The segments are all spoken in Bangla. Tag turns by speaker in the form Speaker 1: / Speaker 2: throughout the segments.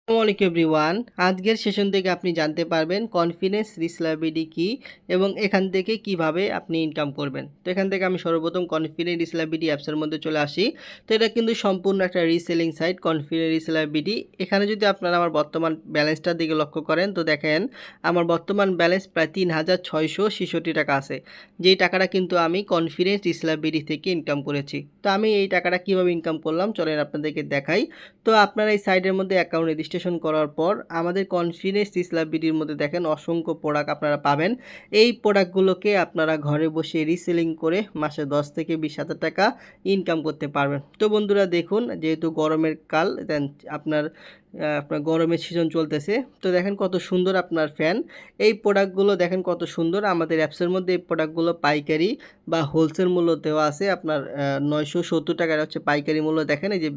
Speaker 1: আসসালামু আলাইকুম এভরিওয়ান। আজকের সেশন থেকে আপনি জানতে পারবেন কনফিডেন্স রিসেলাবিলিটি কি এবং এখান থেকে কিভাবে আপনি ইনকাম করবেন। তো এখান থেকে আমি সর্বপ্রথম কনফিডেন্স রিসেলাবিলিটি অ্যাপসের মধ্যে চলে আসি। তো এটা কিন্তু সম্পূর্ণ একটা রিসেলিং সাইট কনফিডেন্স রিসেলাবিলিটি। এখানে যদি আপনারা আমার বর্তমান ব্যালেন্সটার দিকে লক্ষ্য করেন তো দেখেন আমার বর্তমান ব্যালেন্স প্রায় ৩,৬৬৬ টাকা আছে। যেই টাকাটা কিন্তু আমি কনফিডেন্স রিসেলাবিলিটি থেকে ইনকাম করেছি। তো আমি এই টাকাটা কিভাবে ইনকাম করলাম চলেন আপনাদেরকে দেখাই। তো আপনারা এই সাইটের মধ্যে অ্যাকাউন্ট রেজিস্ট্রেশন করার পর আমাদের কনফিডেন্স রিসেলাবিলিটির মধ্যে দেখেন অসংখ্য প্রোডাক্ট আপনারা পাবেন। এই প্রোডাক্টগুলোকে আপনারা ঘরে বসে রিসেলিং করে মাসে 10 থেকে 20,000 টাকা ইনকাম করতে পারবেন। তো বন্ধুরা দেখুন যেহেতু গরমের কাল দেন আপনার গরমের সিজন চলতেছে। তো দেখেন কত সুন্দর আপনার ফ্যান। এই প্রোডাক্টগুলো দেখেন কত সুন্দর। আমাদের অ্যাপসের মধ্যে এই প্রোডাক্টগুলো পাইকারি বা হোলসেল মূল্য দেওয়া আছে আপনার 970 টাকার হচ্ছে পাইকারি মূল্য। দেখেন এই যে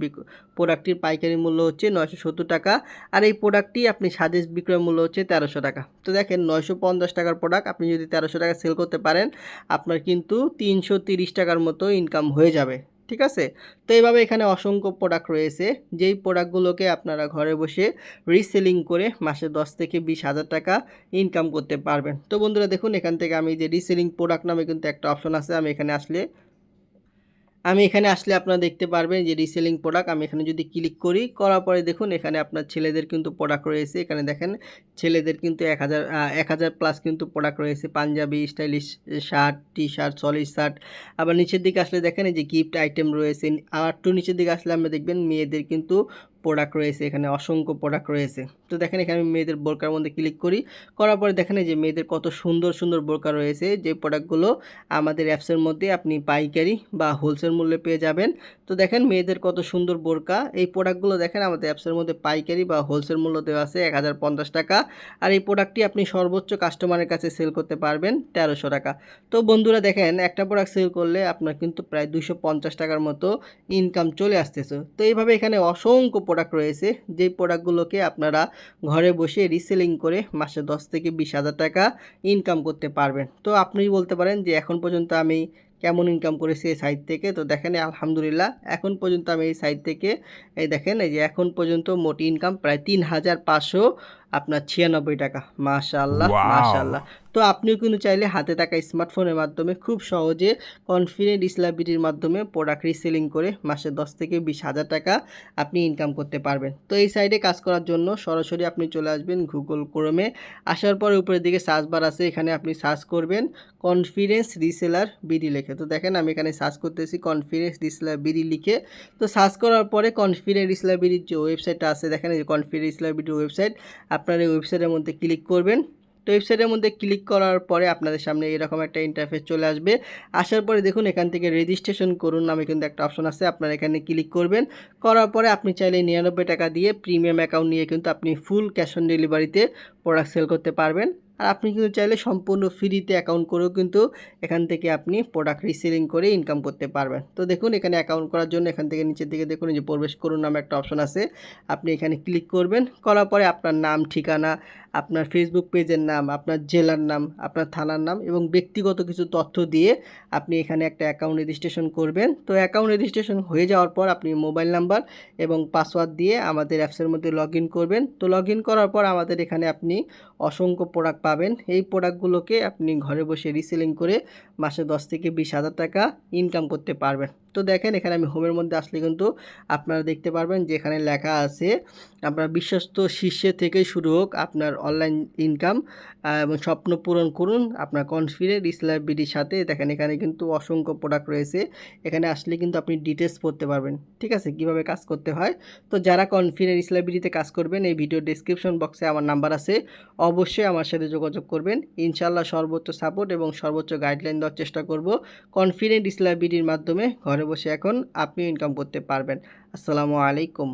Speaker 1: প্রোডাক্টটির পাইকারি মূল্য হচ্ছে 970 টাকা। আর এই প্রোডাক্টটি আপনি সাজেস বিক্রয় মূল্য হচ্ছে 1300 টাকা। তো দেখেন 950 টাকার প্রোডাক্ট আপনি যদি 1300 টাকা সেল করতে পারেন আপনার কিন্তু 330 টাকার মতো ইনকাম হয়ে যাবে। ঠিক আছে? তো এইভাবে এখানে অসংখ্য প্রোডাক্ট রয়েছে যেই প্রোডাক্টগুলোকে আপনারা ঘরে বসে রিসেলিং করে মাসে 10 থেকে 20,000 টাকা ইনকাম করতে পারবেন। তো বন্ধুরা দেখুন এখান থেকে আমি যে রিসেলিং প্রোডাক্ট নামে কিন্তু একটা অপশন আছে। আমি এখানে আসলে আপনারা দেখতে পারবেন যে রিসেলিং প্রোডাক্ট। আমি এখানে যদি ক্লিক করার পরে দেখুন এখানে আপনার ছেলেদের কিন্তু প্রোডাক্ট রয়েছে। এখানে দেখেন ছেলেদের কিন্তু 1000 প্লাস কিন্তু প্রোডাক্ট রয়েছে। Punjabi, stylish shirt, T-shirt, solid shirt. আবার নিচের দিকে আসলে দেখেন এই যে গিফট আইটেম রয়েছে। আর একটু নিচের দিকে আসলে আমরা দেখবেন মেয়েদের কিন্তু প্রোডাক্ট রয়েছে। এখানে অসংখ্য প্রোডাক্ট রয়েছে। তো দেখেন এখানে আমি মেয়েদের বোরকার মধ্যে ক্লিক করার পরে দেখেন এই যে মেয়েদের কত সুন্দর সুন্দর বোরকা রয়েছে। যে প্রোডাক্টগুলো আমাদের অ্যাপসের মধ্যে আপনি পাইকারি বা হোলসেল মূল্যে পেয়ে যাবেন। তো দেখেন মেয়েদের কত সুন্দর বোরকা। এই প্রোডাক্টগুলো দেখেন আমাদের অ্যাপসের মধ্যে পাইকারি বা হোলসেল মূল্য দেওয়া আছে 1050 টাকা। আর এই প্রোডাক্টটি আপনি সর্বোচ্চ কাস্টমারের কাছে সেল করতে পারবেন 1300 টাকা। তো বন্ধুরা দেখেন একটা প্রোডাক্ট সেল করলে আপনার কিন্তু প্রায় 250 টাকার মতো ইনকাম চলে আসতেছে। তো এইভাবে এখানে অসংখ্য প্রোডাক্ট রয়েছে যেই প্রোডাক্টগুলোকে আপনারা ঘরে বসে রিসেলিং করে মাসে 10 থেকে 20,000 টাকা ইনকাম করতে পারবেন। তো আপনি বলতে পারেন যে এখন পর্যন্ত আমি কেমন ইনকাম করেছি এই সাইট থেকে। তো দেখেন আলহামদুলিল্লাহ এখন পর্যন্ত আমি এই সাইট থেকে এই দেখেন এই যে এখন পর্যন্ত মোট ইনকাম প্রায় 3,500 আপনার 96 টাকা। মাশাআল্লাহ মাশাআল্লাহ। তো আপনিও কিন্তু চাইলে হাতে থাকা স্মার্টফোনের মাধ্যমে খুব সহজে কনফিডেন্ট রিসেলাবিলিটির মাধ্যমে প্রোডাক্ট রিসেলিং করে মাসে 10 থেকে 20,000 টাকা আপনি ইনকাম করতে পারবেন। তো এই সাইটে কাজ করার জন্য সরাসরি আপনি চলে আসবেন গুগল ক্রোমে। আসার পরে উপরের দিকে সার্চ বার আছে, এখানে আপনি সার্চ করবেন কনফিডেন্স রিসেলার বিডি লিখে। তো দেখেন আমি এখানে সার্চ করতেছি কনফিডেন্স রিসেলার বিডি লিখে। তো সার্চ করার পরে কনফিডেন্স রিসেলার বিডির যে ওয়েবসাইটটা আছে দেখেন এই যে কনফিডেন্স রিসেলার বিডির ওয়েবসাইট। আপনার এই ওয়েবসাইটের মধ্যে ক্লিক করবেন। তো ওয়েবসাইটের মধ্যে ক্লিক করার পরে আপনাদের সামনে এরকম একটা ইন্টারফেস চলে আসবে। আসার পরে দেখুন এখান থেকে রেজিস্ট্রেশন করুন নামে কিন্তু একটা অপশন আছে। আপনারা এখানে ক্লিক করবেন। করার পরে আপনি চাইলে 99 টাকা দিয়ে প্রিমিয়াম অ্যাকাউন্ট নিয়ে কিন্তু আপনি ফুল ক্যাশ অন ডেলিভারিতে প্রোডাক্ট সেল করতে পারবেন। আর আপনি কিন্তু চাইলে সম্পূর্ণ ফ্রিতে অ্যাকাউন্ট করেও কিন্তু এখান থেকে আপনি প্রোডাক্ট রিসেলিং করে ইনকাম করতে পারবেন। তো দেখুন এখানে অ্যাকাউন্ট করার জন্য এখান থেকে নিচের দিকে দেখুন যে প্রবেশ করুন নামে একটা অপশন আছে। আপনি এখানে ক্লিক করবেন। করার পরে আপনার নাম, ঠিকানা, আপনার ফেসবুক পেজের নাম, আপনার জেলার নাম, আপনার থানার নাম এবং ব্যক্তিগত কিছু তথ্য দিয়ে আপনি এখানে একটা অ্যাকাউন্ট রেজিস্ট্রেশন করবেন। তো অ্যাকাউন্ট রেজিস্ট্রেশন হয়ে যাওয়ার পর আপনি মোবাইল নাম্বার এবং পাসওয়ার্ড দিয়ে আমাদের অ্যাপসের মধ্যে লগ ইন করবেন। তো লগ ইন করার পর আমাদের এখানে আপনি অসংখ্য প্রোডাক্ট পাবেন। এই প্রোডাক্টগুলোকে আপনি ঘরে বসে রিসেলিং করে মাসে 10 থেকে 20,000 টাকা ইনকাম করতে পারবেন। তো দেখেন এখানে আমি হোমের মধ্যে আসলে কিন্তু আপনারা দেখতে পারবেন যে এখানে লেখা আছে আপনার বিশ্বস্ত শীর্ষে থেকে শুরু হোক আপনার অনলাইন ইনকাম এবং স্বপ্ন পূরণ করুন আপনার কনফিডেন্ট রিসেলাবিলিটির সাথে। দেখেন এখানে কিন্তু অসংখ্য প্রোডাক্ট রয়েছে। এখানে আসলে কিন্তু আপনি ডিটেলস পড়তে পারবেন। ঠিক আছে? কিভাবে কাজ করতে হয়। তো যারা কনফিডেন্ট রিসেলাবিলিটিতে কাজ করবেন এই ভিডিও ডেসক্রিপশন বক্সে আমার নাম্বার আছে। অবশ্যই আমার সাথে যোগাযোগ করবেন। ইনশাআল্লাহ সর্বোচ্চ সাপোর্ট এবং সর্বোচ্চ গাইডলাইন দেওয়ার চেষ্টা করব। কনফিডেন্ট রিসেলাবিলিটির মাধ্যমে ঘরে বসে এখন আপনিও ইনকাম করতে পারবেন। আসসালামু আলাইকুম।